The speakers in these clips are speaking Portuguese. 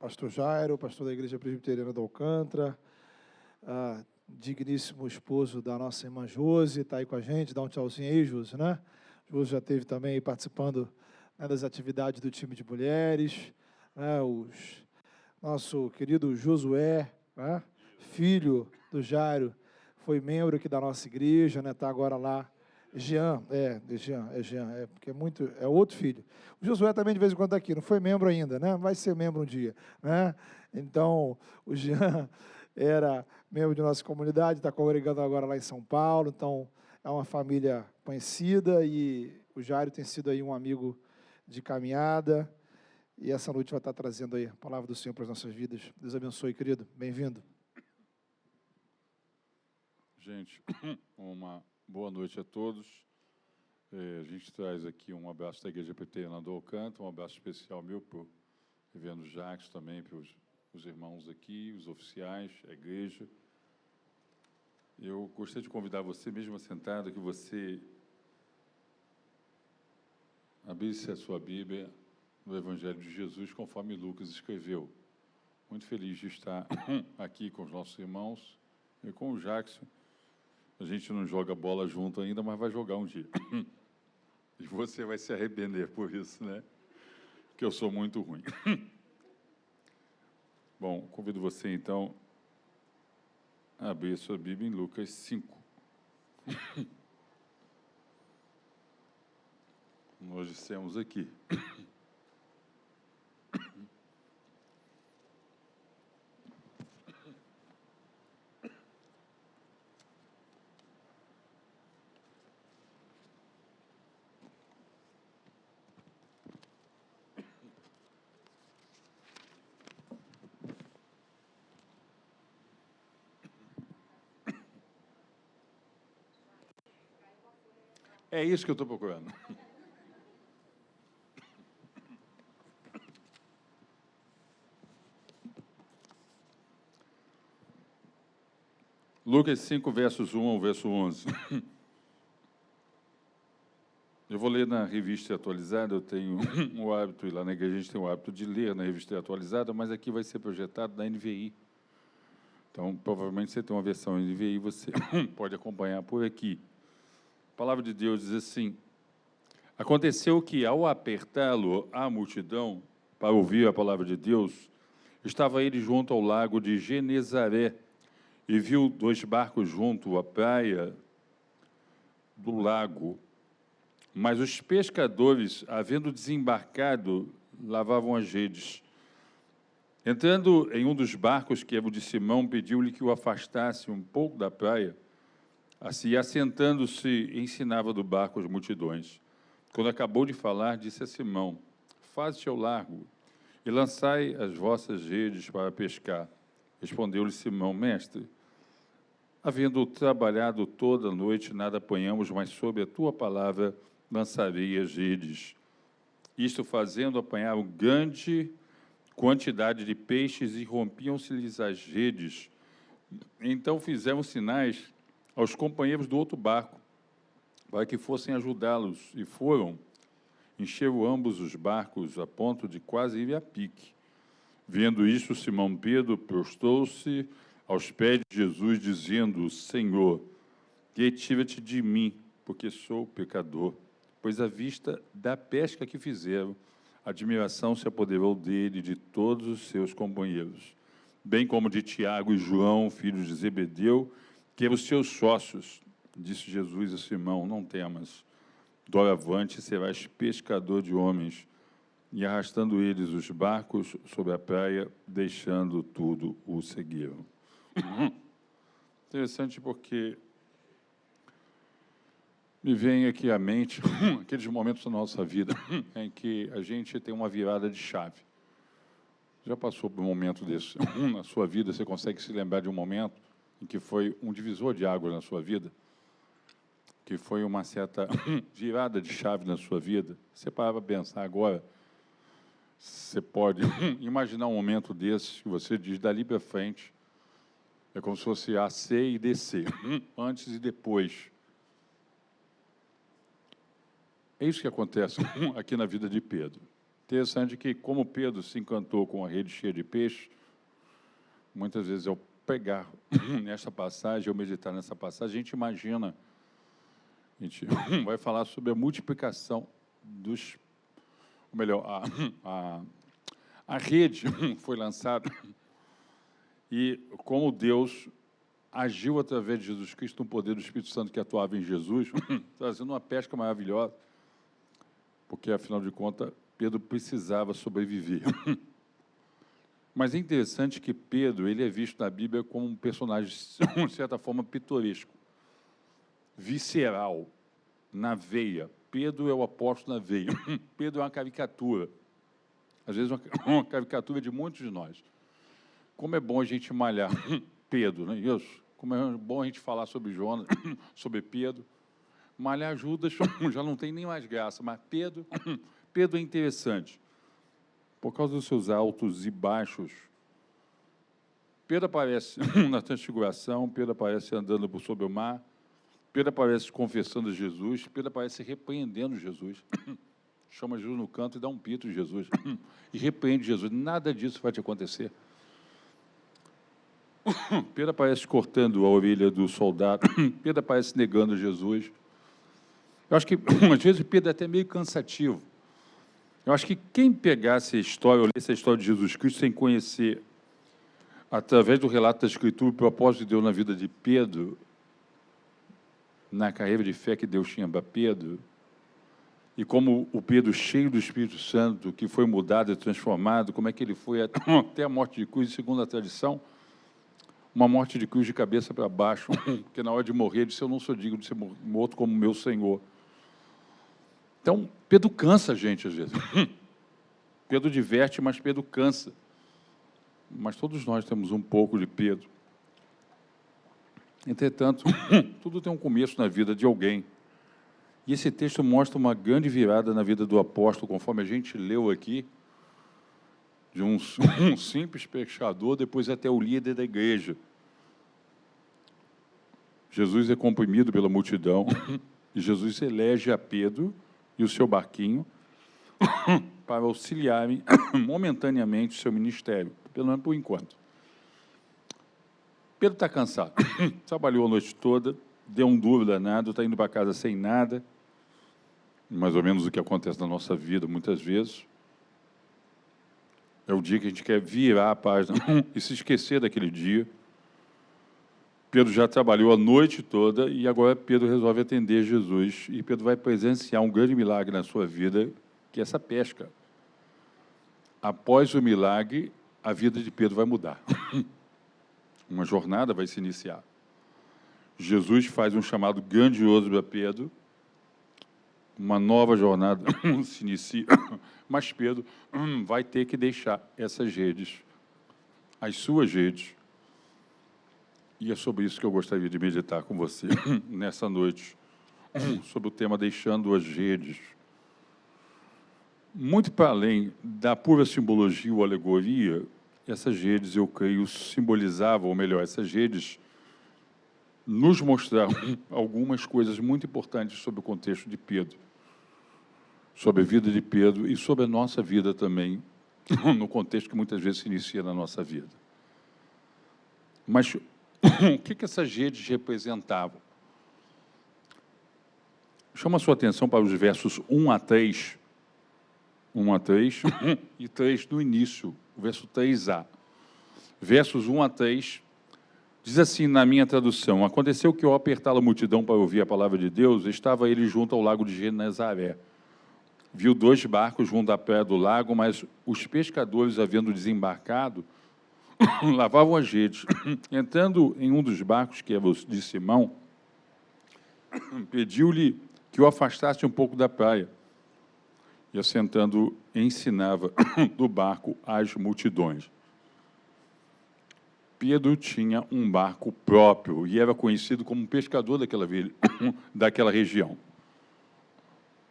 pastor Jairo, pastor da Igreja Presbiteriana do Alcântara, digníssimo esposo da nossa irmã Josi, está aí com a gente, dá um tchauzinho aí, Josi, né? Josi já esteve também participando, né, das atividades do time de mulheres, né, nosso querido Josué, né, filho do Jairo, foi membro aqui da nossa igreja, né, está agora lá. Jean, porque é outro filho. O Josué também de vez em quando está aqui, não foi membro ainda, né? Vai ser membro um dia, né? Então, o Jean era membro de nossa comunidade, está congregando agora lá em São Paulo, então é uma família conhecida e o Jairo tem sido aí um amigo de caminhada e essa noite vai estar trazendo aí a palavra do Senhor para as nossas vidas. Deus abençoe, querido. Bem-vindo. Gente, uma boa noite a todos. A gente traz aqui um abraço da Igreja Presbiteriana do Alcântara, um abraço especial meu para o reverendo Jacques, também para os irmãos aqui, os oficiais, a igreja. Eu gostaria de convidar você, mesmo assentado, que você abrisse a sua Bíblia no Evangelho de Jesus, conforme Lucas escreveu. Muito feliz de estar aqui com os nossos irmãos e com o Jackson. A gente não joga bola junto ainda, mas vai jogar um dia. E você vai se arrepender por isso, né? Porque eu sou muito ruim. Bom, convido você, então, a abrir a sua Bíblia em Lucas 5. Nós dissemos aqui. É isso que eu estou procurando. Lucas 5, versos 1 ao verso 11. Eu vou ler na revista atualizada, eu tenho o hábito, e lá na igreja a gente tem o hábito de ler na revista atualizada, mas aqui vai ser projetado na NVI. Então, provavelmente você tem uma versão NVI, você pode acompanhar por aqui. A palavra de Deus diz assim: aconteceu que, ao apertá-lo a multidão para ouvir a palavra de Deus, estava ele junto ao lago de Genezaré e viu 2 barcos junto à praia do lago. Mas os pescadores, havendo desembarcado, lavavam as redes. Entrando em um dos barcos, que era o de Simão, pediu-lhe que o afastasse um pouco da praia. Assim, assentando-se, ensinava do barco as multidões. Quando acabou de falar, disse a Simão: faze-te ao largo e lançai as vossas redes para pescar. Respondeu-lhe Simão: mestre, havendo trabalhado toda a noite, nada apanhamos, mas sob a tua palavra lançarei as redes. Isto fazendo, apanharam grande quantidade de peixes e rompiam-se-lhes as redes. Então fizeram sinais aos companheiros do outro barco, para que fossem ajudá-los, e foram. Encheram ambos os barcos, a ponto de quase ir a pique. Vendo isso, Simão Pedro prostrou-se aos pés de Jesus, dizendo: Senhor, retira-te de mim, porque sou pecador. Pois à vista da pesca que fizeram, a admiração se apoderou dele e de todos os seus companheiros, bem como de Tiago e João, filhos de Zebedeu, que eram os seus sócios. Disse Jesus a Simão: não temas, doravante serás pescador de homens. E arrastando eles os barcos sobre a praia, deixando tudo, o seguiram. Interessante porque me vem aqui à mente aqueles momentos da nossa vida em que a gente tem uma virada de chave. Já passou por um momento desse na sua vida? Você consegue se lembrar de um momento em que foi um divisor de águas na sua vida? Que foi uma certa virada de chave na sua vida? Você para para pensar agora, você pode imaginar um momento desse que você diz: dali para frente, é como se fosse A, C e DC, antes e depois. É isso que acontece aqui na vida de Pedro. Interessante que, como Pedro se encantou com a rede cheia de peixe, muitas vezes ao pegar nessa passagem, ou meditar nessa passagem, a gente imagina, a gente vai falar sobre a multiplicação dos, ou melhor, a rede foi lançada e como Deus agiu através de Jesus Cristo no poder do Espírito Santo que atuava em Jesus, trazendo uma pesca maravilhosa, porque, afinal de contas, Pedro precisava sobreviver. Mas é interessante que Pedro ele é visto na Bíblia como um personagem, de certa forma, pitoresco, visceral, na veia. Pedro é o apóstolo na veia. Pedro é uma caricatura. Às vezes, uma caricatura de muitos de nós. Como é bom a gente malhar Pedro, não é isso? Como é bom a gente falar sobre Jonas, sobre Pedro. Malhar Judas já não tem nem mais graça, mas Pedro é interessante. Por causa dos seus altos e baixos. Pedro aparece na transfiguração, Pedro aparece andando por sobre o mar, Pedro aparece confessando Jesus, Pedro aparece repreendendo Jesus. Chama Jesus no canto e dá um pito de Jesus. E repreende Jesus. Nada disso vai te acontecer. Pedro aparece cortando a orelha do soldado. Pedro aparece negando Jesus. Eu acho que, às vezes, Pedro é até meio cansativo. Eu acho que quem pegasse a história, ou lesse a história de Jesus Cristo sem conhecer, através do relato da Escritura, o propósito de Deus na vida de Pedro, na carreira de fé que Deus tinha para Pedro, e como o Pedro cheio do Espírito Santo, que foi mudado e transformado, como é que ele foi até a morte de cruz, segundo a tradição, uma morte de cruz de cabeça para baixo, porque na hora de morrer, ele disse, eu não sou digno de ser morto como meu Senhor. Então, Pedro cansa a gente, às vezes. Pedro diverte, mas Pedro cansa. Mas todos nós temos um pouco de Pedro. Entretanto, tudo tem um começo na vida de alguém. E esse texto mostra uma grande virada na vida do apóstolo, conforme a gente leu aqui, de um simples pescador, depois até o líder da igreja. Jesus é comprimido pela multidão, e Jesus elege a Pedro e o seu barquinho para auxiliarem momentaneamente o seu ministério, pelo menos por enquanto. Pedro está cansado, trabalhou a noite toda, deu um duro danado, está indo para casa sem nada, mais ou menos o que acontece na nossa vida muitas vezes. É o dia que a gente quer virar a página e se esquecer daquele dia. Pedro já trabalhou a noite toda e agora Pedro resolve atender Jesus. E Pedro vai presenciar um grande milagre na sua vida, que é essa pesca. Após o milagre, a vida de Pedro vai mudar. Uma jornada vai se iniciar. Jesus faz um chamado grandioso para Pedro, uma nova jornada se inicia, mas Pedro vai ter que deixar essas redes, as suas redes. E é sobre isso que eu gostaria de meditar com você nessa noite, sobre o tema deixando as redes. Muito para além da pura simbologia ou alegoria, essas redes, eu creio, simbolizavam, ou melhor, essas redes nos mostraram algumas coisas muito importantes sobre o contexto de Pedro, sobre a vida de Pedro e sobre a nossa vida também, no contexto que muitas vezes se inicia na nossa vida. Mas o que essas redes representavam? Chama a sua atenção para os versos 1 a 3, 1 a 3 e 3 no início, o verso 3a. Versos 1 a 3, diz assim na minha tradução, aconteceu que ao apertar a multidão para ouvir a palavra de Deus, estava ele junto ao lago de Genezaré. Viu 2 barcos junto à praia do lago, mas os pescadores, havendo desembarcado, lavavam as redes. Entrando em um dos barcos, que era o de Simão, pediu-lhe que o afastasse um pouco da praia. E, assentando, ensinava do barco às multidões. Pedro tinha um barco próprio e era conhecido como um pescador daquela região.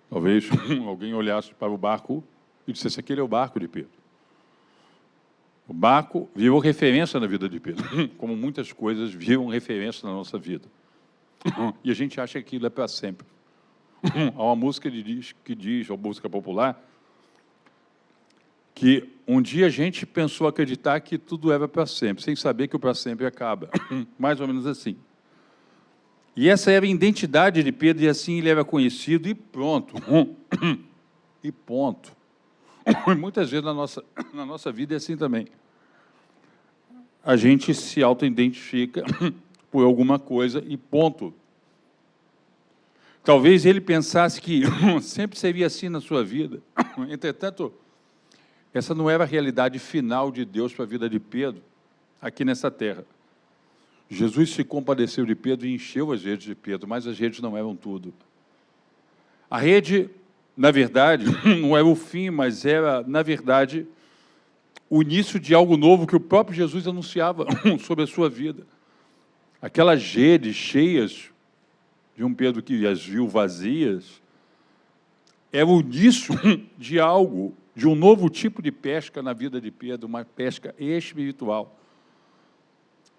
Talvez alguém olhasse para o barco e dissesse, aquele é o barco de Pedro. O barco virou referência na vida de Pedro, como muitas coisas viram referência na nossa vida. E a gente acha que aquilo é para sempre. Há uma música que diz, uma música popular, que um dia a gente pensou acreditar que tudo era para sempre, sem saber que o para sempre acaba. Mais ou menos assim. E essa era a identidade de Pedro, e assim ele era conhecido, e pronto. E ponto. E muitas vezes na nossa vida é assim também. A gente se auto-identifica por alguma coisa e ponto. Talvez ele pensasse que sempre seria assim na sua vida. Entretanto, essa não era a realidade final de Deus para a vida de Pedro, aqui nessa terra. Jesus se compadeceu de Pedro e encheu as redes de Pedro, mas as redes não eram tudo. A rede, na verdade, não era o fim, mas era, na verdade, o início de algo novo que o próprio Jesus anunciava sobre a sua vida. Aquelas redes cheias de um Pedro que as viu vazias, era o início de algo, de um novo tipo de pesca na vida de Pedro, uma pesca espiritual.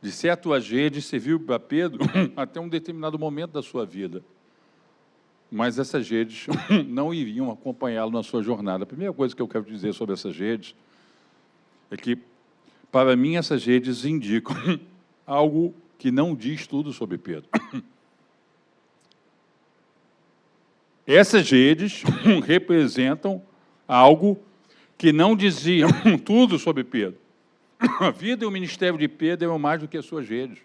De certo, as redes serviu para Pedro até um determinado momento da sua vida. Mas essas redes não iriam acompanhá-lo na sua jornada. A primeira coisa que eu quero dizer sobre essas redes é que, para mim, essas redes indicam algo que não diz tudo sobre Pedro. Essas redes representam algo que não diziam tudo sobre Pedro. A vida e o ministério de Pedro eram mais do que as suas redes.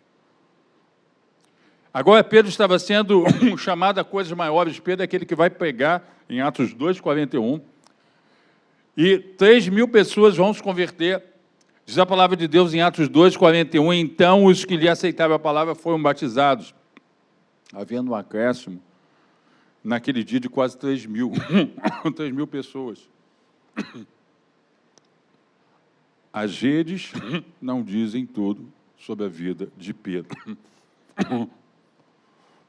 Agora, Pedro estava sendo chamado a coisas maiores. Pedro é aquele que vai pregar em Atos 2:41. E 3.000 pessoas vão se converter. Diz a palavra de Deus em Atos 2:41. Então, os que lhe aceitaram a palavra foram batizados. Havendo um acréscimo, naquele dia, de quase 3.000. 3.000 pessoas. As redes não dizem tudo sobre a vida de Pedro,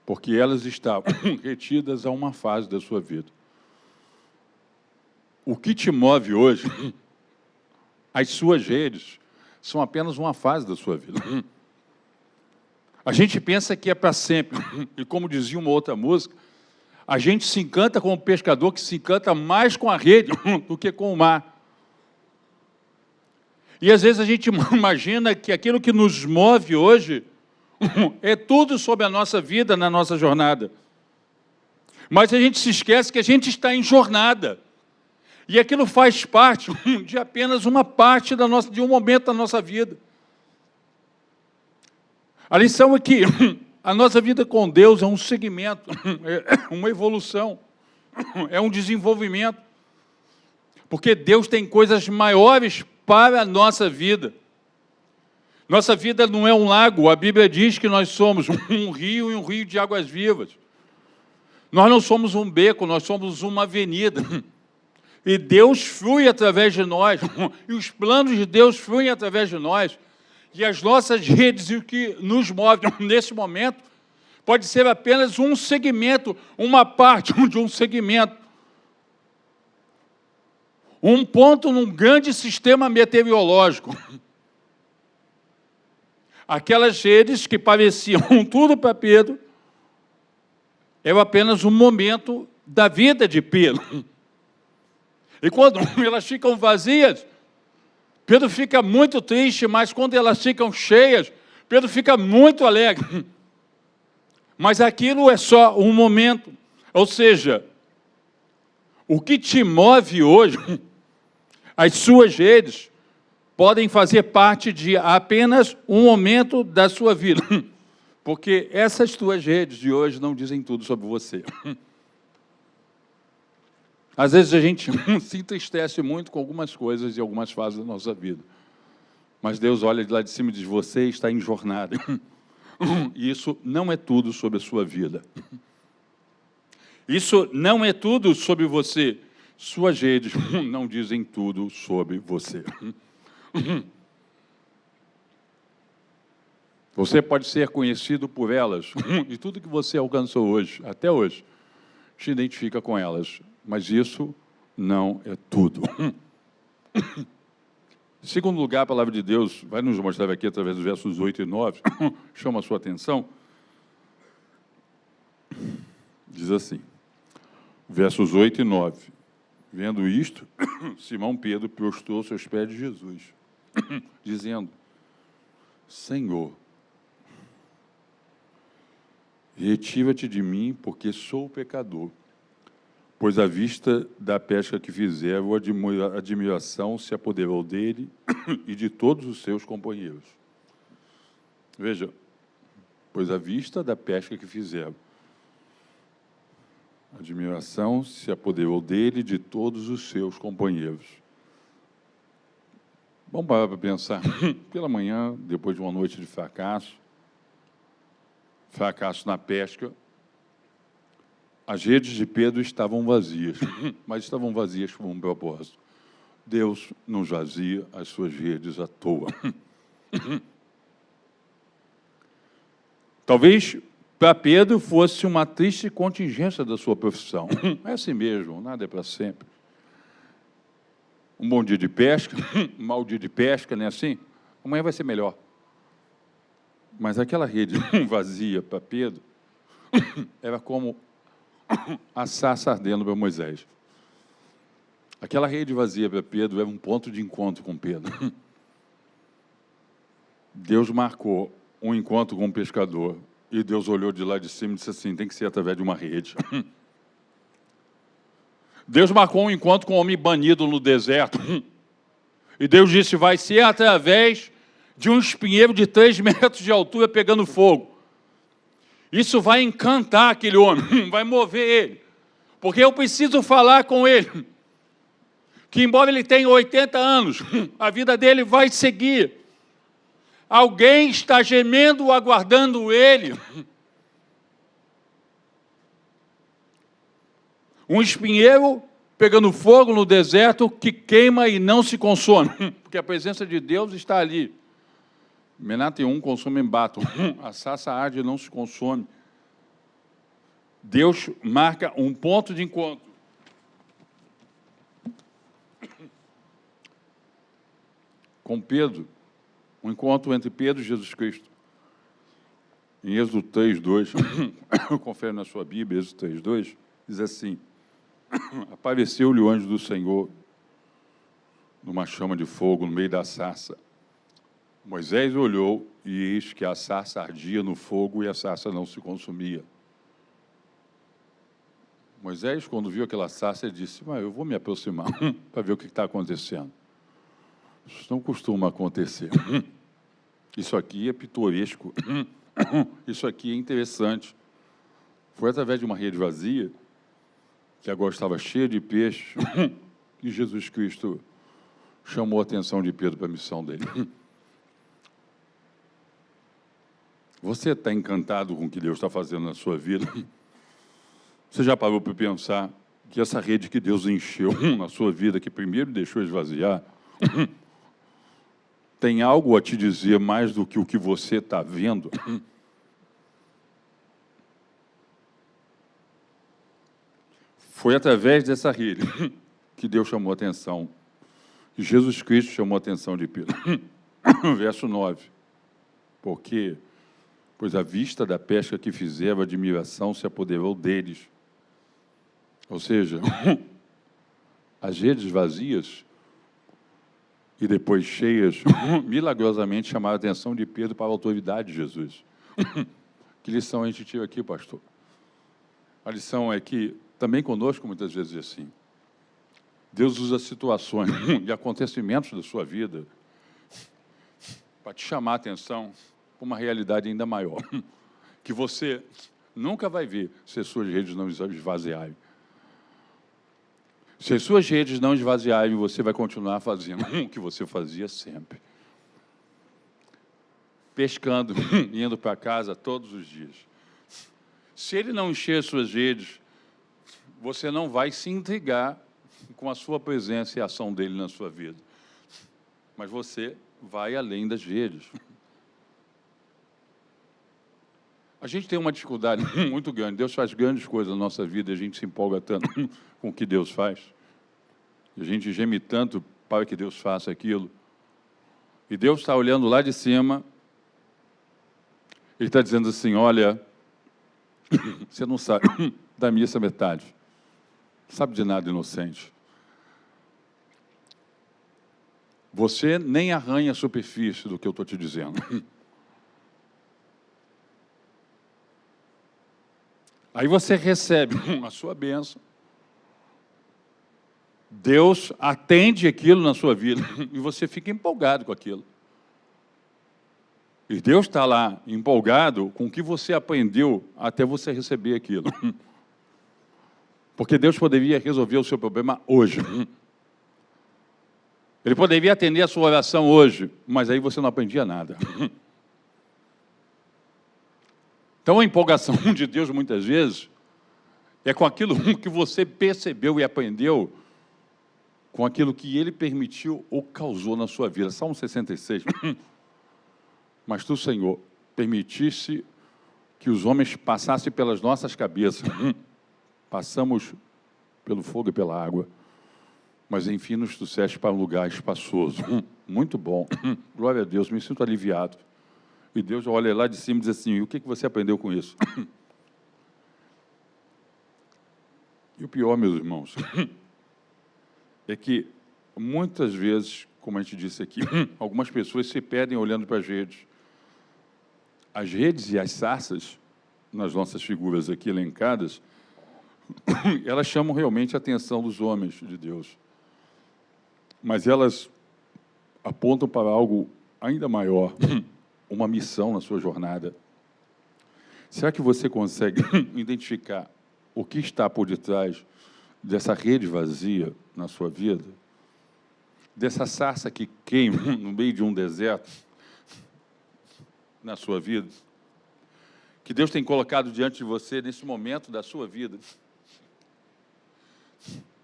porque elas estavam retidas a uma fase da sua vida. O que te move hoje, as suas redes, são apenas uma fase da sua vida. A gente pensa que é para sempre, e como dizia uma outra música, a gente se encanta com o pescador que se encanta mais com a rede do que com o mar. E às vezes a gente imagina que aquilo que nos move hoje é tudo sobre a nossa vida, na nossa jornada. Mas a gente se esquece que a gente está em jornada. E aquilo faz parte de apenas uma parte de um momento da nossa vida. A lição é que a nossa vida com Deus é um segmento, é uma evolução, é um desenvolvimento. Porque Deus tem coisas maiores para a nossa vida. Nossa vida não é um lago. A Bíblia diz que nós somos um rio e um rio de águas vivas. Nós não somos um beco, nós somos uma avenida. E Deus flui através de nós. E os planos de Deus fluem através de nós. E as nossas redes e o que nos move nesse momento pode ser apenas um segmento, uma parte de um segmento. Um ponto num grande sistema meteorológico. Aquelas redes que pareciam tudo para Pedro, era apenas um momento da vida de Pedro. E quando elas ficam vazias, Pedro fica muito triste, mas quando elas ficam cheias, Pedro fica muito alegre. Mas aquilo é só um momento. Ou seja, o que te move hoje, as suas redes, podem fazer parte de apenas um momento da sua vida. Porque essas tuas redes de hoje não dizem tudo sobre você. Às vezes a gente se entristece muito com algumas coisas e algumas fases da nossa vida. Mas Deus olha de lá de cima e diz, você está em jornada. E isso não é tudo sobre a sua vida. Isso não é tudo sobre você. Suas redes não dizem tudo sobre você. Você pode ser conhecido por elas, e tudo que você alcançou hoje, até hoje, te identifica com elas. Mas isso não é tudo. Em segundo lugar, a palavra de Deus vai nos mostrar aqui, através dos versos 8 e 9, chama a sua atenção. Diz assim, versos 8 e 9. Vendo isto, Simão Pedro prostrou-se aos pés de Jesus, dizendo: Senhor, retira-te de mim, porque sou pecador. Pois à vista da pesca que fizeram, a admiração se apoderou dele e de todos os seus companheiros. Veja, pois à vista da pesca que fizeram, a admiração se apoderou dele e de todos os seus companheiros. Vamos parar para pensar. Pela manhã, depois de uma noite de fracasso na pesca, as redes de Pedro estavam vazias, mas estavam vazias com um propósito. Deus não jazia as suas redes à toa. Talvez para Pedro fosse uma triste contingência da sua profissão. É assim mesmo, nada é para sempre. Um bom dia de pesca, um mau dia de pesca, não é assim? Amanhã vai ser melhor. Mas aquela rede vazia para Pedro era como a sarça ardendo para Moisés. Aquela rede vazia para Pedro era um ponto de encontro com Pedro. Deus marcou um encontro com um pescador e Deus olhou de lá de cima e disse assim: tem que ser através de uma rede. Deus marcou um encontro com um homem banido no deserto e Deus disse: vai ser através de um espinheiro de 3 metros de altura pegando fogo. Isso vai encantar aquele homem, vai mover ele, porque eu preciso falar com ele, que embora ele tenha 80 anos, a vida dele vai seguir. Alguém está gemendo, aguardando ele. Um espinheiro pegando fogo no deserto que queima e não se consome, porque a presença de Deus está ali. Menate 1 consome em bato, a sarça arde e não se consome. Deus marca um ponto de encontro. Com Pedro, um encontro entre Pedro e Jesus Cristo. Em Êxodo 3:2, confere na sua Bíblia, Êxodo 3:2, diz assim: apareceu-lhe o anjo do Senhor numa chama de fogo no meio da sarça. Moisés olhou e eis que a sarça ardia no fogo e a sarça não se consumia. Moisés, quando viu aquela sarça, ele disse: mas eu vou me aproximar para ver o que está acontecendo. Isso não costuma acontecer. Isso aqui é pitoresco. Isso aqui é interessante. Foi através de uma rede vazia, que agora estava cheia de peixe, que Jesus Cristo chamou a atenção de Pedro para a missão dele. Você está encantado com o que Deus está fazendo na sua vida? Você já parou para pensar que essa rede que Deus encheu na sua vida, que primeiro deixou esvaziar, tem algo a te dizer mais do que o que você está vendo? Foi através dessa rede que Deus chamou a atenção, que Jesus Cristo chamou a atenção de Pedro. Verso 9. Porque, pois à vista da pesca que fizeram, a admiração se apoderou deles. Ou seja, as redes vazias e depois cheias, milagrosamente chamaram a atenção de Pedro para a autoridade de Jesus. Que lição a gente tira aqui, pastor? A lição é que, também conosco, muitas vezes é assim. Deus usa situações e acontecimentos da sua vida para te chamar a atenção para uma realidade ainda maior, que você nunca vai ver se as suas redes não esvaziarem. Se as suas redes não esvaziarem, você vai continuar fazendo o que você fazia sempre. Pescando, indo para casa todos os dias. Se ele não encher as suas redes, você não vai se intrigar com a sua presença e a ação dele na sua vida. Mas você vai além das redes. A gente tem uma dificuldade muito grande. Deus faz grandes coisas na nossa vida e a gente se empolga tanto com o que Deus faz. A gente geme tanto para que Deus faça aquilo. E Deus está olhando lá de cima. Ele está dizendo assim: olha, você não sabe da missa metade. Não sabe de nada, inocente. Você nem arranha a superfície do que eu estou te dizendo. Aí você recebe a sua bênção. Deus atende aquilo na sua vida e você fica empolgado com aquilo. E Deus está lá empolgado com o que você aprendeu até você receber aquilo. Porque Deus poderia resolver o seu problema hoje. Ele poderia atender a sua oração hoje, mas aí você não aprendia nada. Então, a empolgação de Deus, muitas vezes, é com aquilo que você percebeu e aprendeu, com aquilo que Ele permitiu ou causou na sua vida. Salmo 66. Mas tu, Senhor, permitisse que os homens passassem pelas nossas cabeças. Passamos pelo fogo e pela água, mas enfim nos trouxeste para um lugar espaçoso. Muito bom. Glória a Deus, me sinto aliviado. E Deus olha lá de cima e diz assim, o que você aprendeu com isso? E o pior, meus irmãos, é que muitas vezes, como a gente disse aqui, algumas pessoas se perdem olhando para as redes. As redes e as sarças, nas nossas figuras aqui elencadas, elas chamam realmente a atenção dos homens de Deus. Mas elas apontam para algo ainda maior, uma missão na sua jornada. Será que você consegue identificar o que está por detrás dessa rede vazia na sua vida? Dessa sarça que queima no meio de um deserto na sua vida? Que Deus tem colocado diante de você nesse momento da sua vida?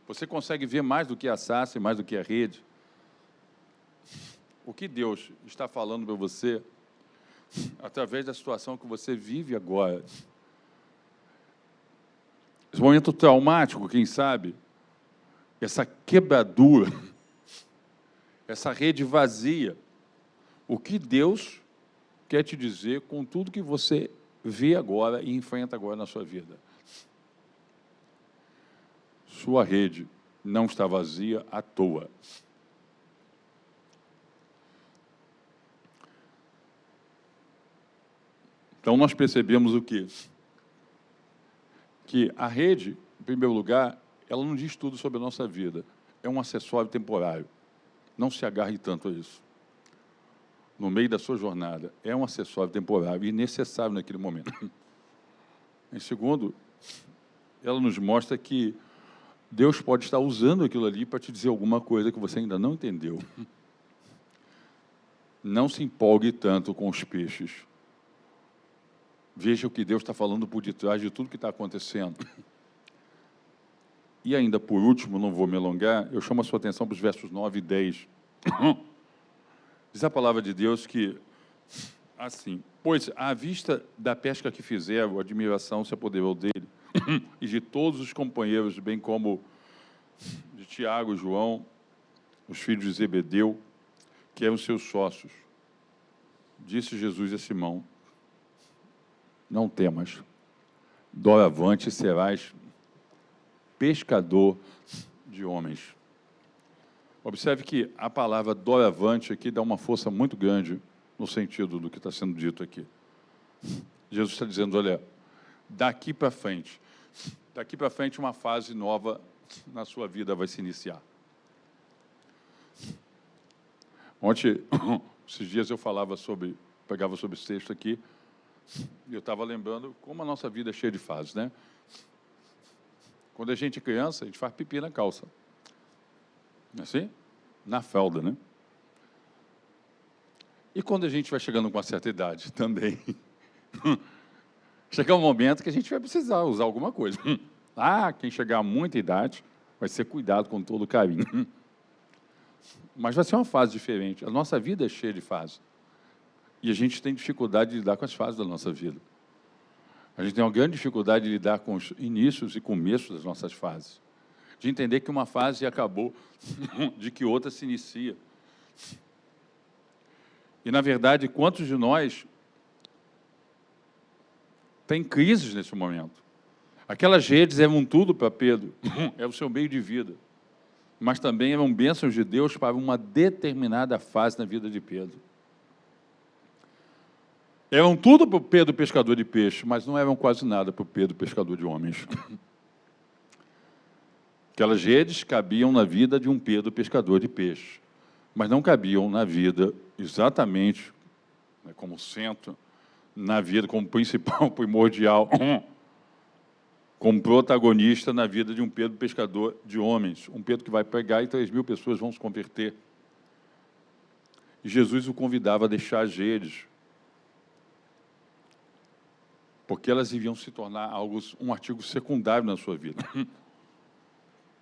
Você consegue ver mais do que a sarça e mais do que a rede? O que Deus está falando para você através da situação que você vive agora? Esse momento traumático, quem sabe? Essa quebradura, essa rede vazia. O que Deus quer te dizer com tudo que você vê agora e enfrenta agora na sua vida? Sua rede não está vazia à toa. Então, nós percebemos o quê? Que a rede, em primeiro lugar, ela não diz tudo sobre a nossa vida. É um acessório temporário. Não se agarre tanto a isso. No meio da sua jornada, é um acessório temporário e necessário naquele momento. Em segundo, ela nos mostra que Deus pode estar usando aquilo ali para te dizer alguma coisa que você ainda não entendeu. Não se empolgue tanto com os peixes. Veja o que Deus está falando por detrás de tudo que está acontecendo. E ainda, por último, não vou me alongar, eu chamo a sua atenção para os versos 9 e 10. Diz a palavra de Deus que, assim, pois à vista da pesca que fizeram, a admiração se apoderou dele, e de todos os companheiros, bem como de Tiago e João, os filhos de Zebedeu, que eram seus sócios. Disse Jesus a Simão, não temas, doravante serás pescador de homens. Observe que a palavra doravante aqui dá uma força muito grande no sentido do que está sendo dito aqui. Jesus está dizendo, olha, daqui para frente uma fase nova na sua vida vai se iniciar. Ontem, esses dias eu pegava sobre esse texto aqui, e eu estava lembrando como a nossa vida é cheia de fases, né? Quando a gente é criança, a gente faz pipi na calça. Não é assim? Na fralda, né? E quando a gente vai chegando com uma certa idade, também. Chega um momento que a gente vai precisar usar alguma coisa. Quem chegar a muita idade vai ser cuidado com todo carinho. Mas vai ser uma fase diferente. A nossa vida é cheia de fases. E a gente tem dificuldade de lidar com as fases da nossa vida. A gente tem uma grande dificuldade de lidar com os inícios e começos das nossas fases. De entender que uma fase acabou, de que outra se inicia. E, na verdade, quantos de nós têm crises nesse momento? Aquelas redes eram tudo para Pedro, é o seu meio de vida. mas também eram bênçãos de Deus para uma determinada fase na vida de Pedro. Eram tudo para o Pedro pescador de peixe, mas não eram quase nada para o Pedro pescador de homens. Aquelas redes cabiam na vida de um Pedro pescador de peixe, mas não cabiam na vida exatamente, né, como centro, na vida como principal, primordial, como protagonista na vida de um Pedro pescador de homens, um Pedro que vai pregar e 3.000 pessoas vão se converter. E Jesus o convidava a deixar as redes, porque elas iriam se tornar um artigo secundário na sua vida.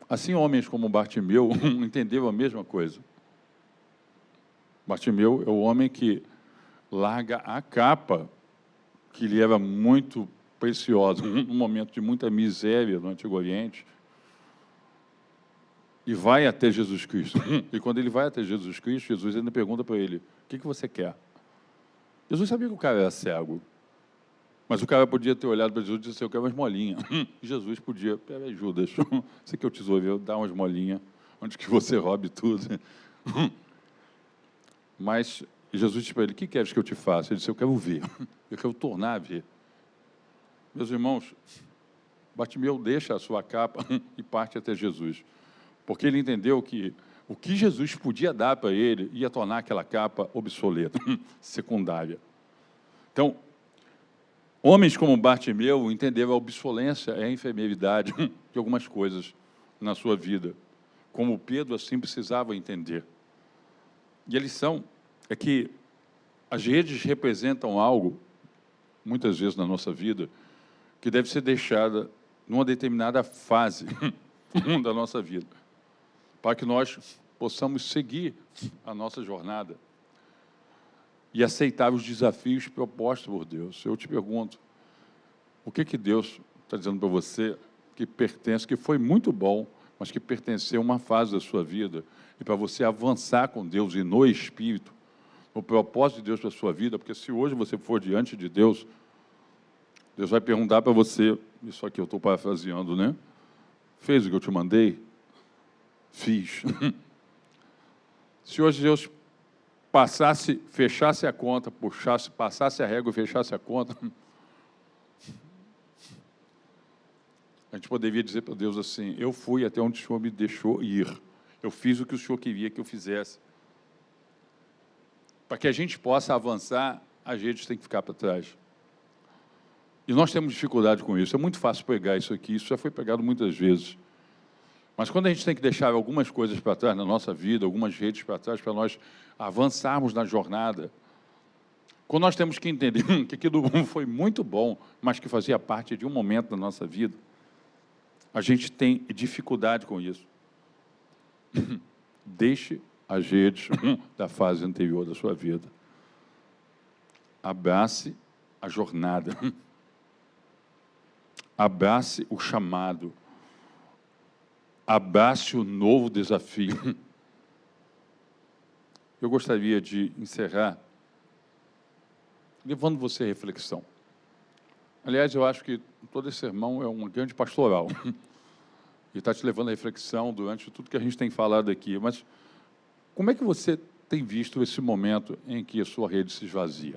Assim, homens como Bartimeu entenderam a mesma coisa. Bartimeu é o homem que larga a capa, que lhe era muito preciosa, num momento de muita miséria no Antigo Oriente, e vai até Jesus Cristo. E quando ele vai até Jesus Cristo, Jesus ainda pergunta para ele: o que você quer? Jesus sabia que o cara era cego, mas o cara podia ter olhado para Jesus e disse: eu quero umas molinhas. E Jesus podia: peraí, Judas, você que é o tesouro, dá umas molinhas, antes que você roube tudo. Mas Jesus disse para ele: o que queres que eu te faça? Ele disse: eu quero ver, eu quero tornar a ver. Meus irmãos, Bartimeu deixa a sua capa e parte até Jesus, porque ele entendeu que o que Jesus podia dar para ele ia tornar aquela capa obsoleta, secundária. Então, homens como Bartimeu entenderam a obsolência e a enfermidade de algumas coisas na sua vida, como Pedro assim precisava entender. E a lição é que as redes representam algo, muitas vezes na nossa vida, que deve ser deixada numa determinada fase da nossa vida, para que nós possamos seguir a nossa jornada e aceitar os desafios propostos por Deus. Eu te pergunto, o que Deus está dizendo para você que pertence, que foi muito bom, mas que pertenceu a uma fase da sua vida, e para você avançar com Deus e no Espírito, o propósito de Deus para a sua vida, porque se hoje você for diante de Deus, Deus vai perguntar para você, isso aqui eu estou parafraseando, né? Fez o que eu te mandei? Fiz. Se hoje Deus fechasse a conta, passasse a régua e fechasse a conta, a gente poderia dizer para Deus assim: eu fui até onde o Senhor me deixou ir, eu fiz o que o Senhor queria que eu fizesse. Para que a gente possa avançar, a gente tem que ficar para trás. E nós temos dificuldade com isso. É muito fácil pregar isso aqui, isso já foi pregado muitas vezes. Mas quando a gente tem que deixar algumas coisas para trás na nossa vida, algumas redes para trás, para nós avançarmos na jornada, quando nós temos que entender que aquilo foi muito bom, mas que fazia parte de um momento da nossa vida, a gente tem dificuldade com isso. Deixe as redes da fase anterior da sua vida. Abrace a jornada. Abrace o chamado. Abrace o novo desafio. Eu gostaria de encerrar levando você à reflexão. Aliás, eu acho que todo esse sermão é uma grande pastoral. E está te levando à reflexão durante tudo que a gente tem falado aqui. Mas como é que você tem visto esse momento em que a sua rede se esvazia?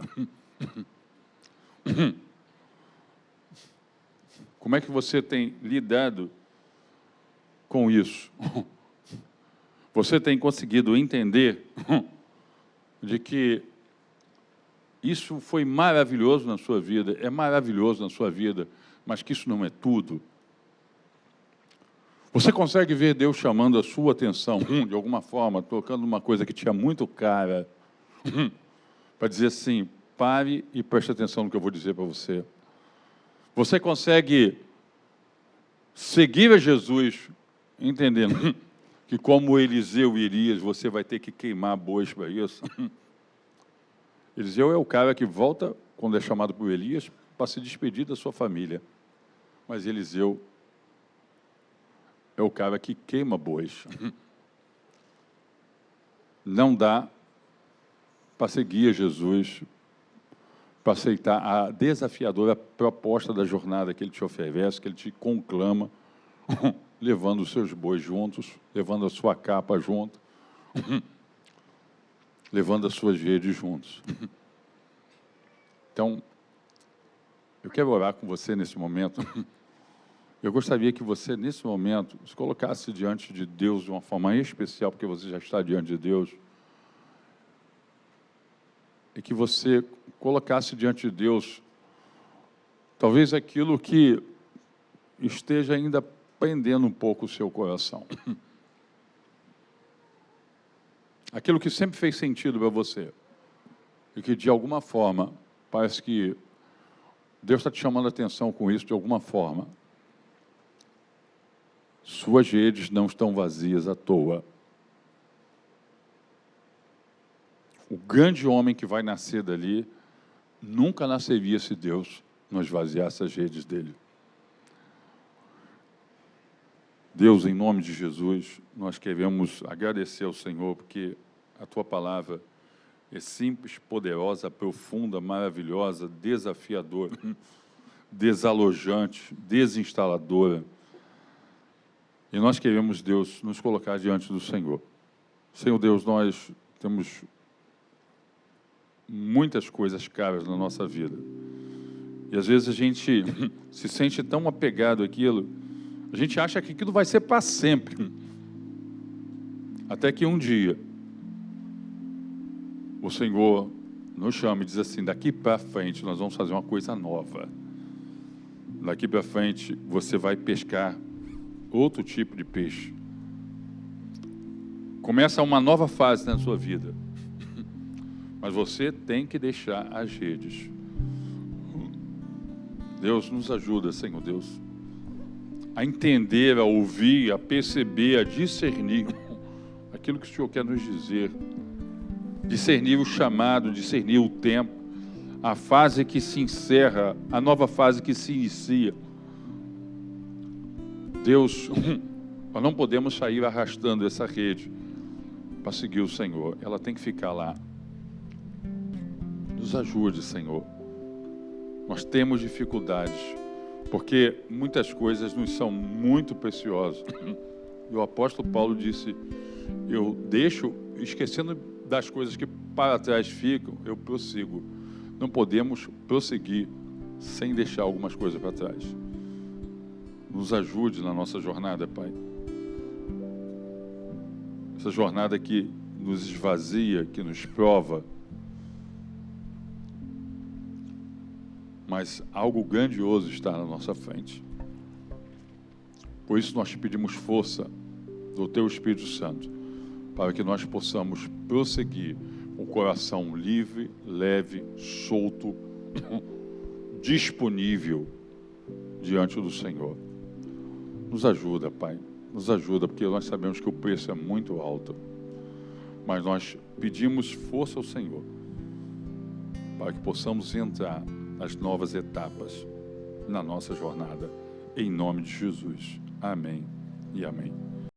Como é que você tem lidado com isso? Você tem conseguido entender de que isso foi maravilhoso na sua vida, é maravilhoso na sua vida, mas que isso não é tudo? Você consegue ver Deus chamando a sua atenção, de alguma forma, tocando uma coisa que tinha muito cara, para dizer assim: pare e preste atenção no que eu vou dizer para você. Você consegue seguir a Jesus, entendendo que, como Eliseu e Elias, você vai ter que queimar bois para isso? Eliseu é o cara que volta, quando é chamado por Elias, para se despedir da sua família. Mas Eliseu é o cara que queima bois. Não dá para seguir a Jesus, para aceitar a desafiadora proposta da jornada que ele te oferece, que ele te conclama, levando os seus bois juntos, levando a sua capa junto, levando as suas redes juntos. Então, eu quero orar com você nesse momento. Eu gostaria que você, nesse momento, se colocasse diante de Deus de uma forma especial, porque você já está diante de Deus, e que você colocasse diante de Deus, talvez aquilo que esteja ainda prendendo um pouco o seu coração. Aquilo que sempre fez sentido para você, e que, de alguma forma, parece que Deus está te chamando a atenção com isso, de alguma forma. Suas redes não estão vazias à toa. O grande homem que vai nascer dali nunca nasceria se Deus não esvaziasse as redes dele. Deus, em nome de Jesus, nós queremos agradecer ao Senhor, porque a Tua palavra é simples, poderosa, profunda, maravilhosa, desafiadora, desalojante, desinstaladora. E nós queremos, Deus, nos colocar diante do Senhor. Senhor Deus, nós temos muitas coisas caras na nossa vida. E às vezes a gente se sente tão apegado àquilo, a gente acha que aquilo vai ser para sempre. Até que um dia, o Senhor nos chama e diz assim, daqui para frente nós vamos fazer uma coisa nova. Daqui para frente você vai pescar outro tipo de peixe. Começa uma nova fase na sua vida. Mas você tem que deixar as redes. Deus nos ajuda, Senhor Deus, a entender, a ouvir, a perceber, a discernir aquilo que o Senhor quer nos dizer. Discernir o chamado, discernir o tempo, a fase que se encerra, a nova fase que se inicia. Deus, nós não podemos sair arrastando essa rede para seguir o Senhor. Ela tem que ficar lá. Nos ajude, Senhor. Nós temos dificuldades, porque muitas coisas nos são muito preciosas. E o apóstolo Paulo disse, eu deixo, esquecendo das coisas que para trás ficam, eu prossigo. Não podemos prosseguir sem deixar algumas coisas para trás. Nos ajude na nossa jornada, Pai. Essa jornada que nos esvazia, que nos prova, mas algo grandioso está na nossa frente. Por isso nós pedimos força do Teu Espírito Santo, para que nós possamos prosseguir com o coração livre, leve, solto, disponível diante do Senhor. Nos ajuda, Pai, nos ajuda, porque nós sabemos que o preço é muito alto, mas nós pedimos força ao Senhor, para que possamos entrar nas novas etapas na nossa jornada, em nome de Jesus. Amém e amém.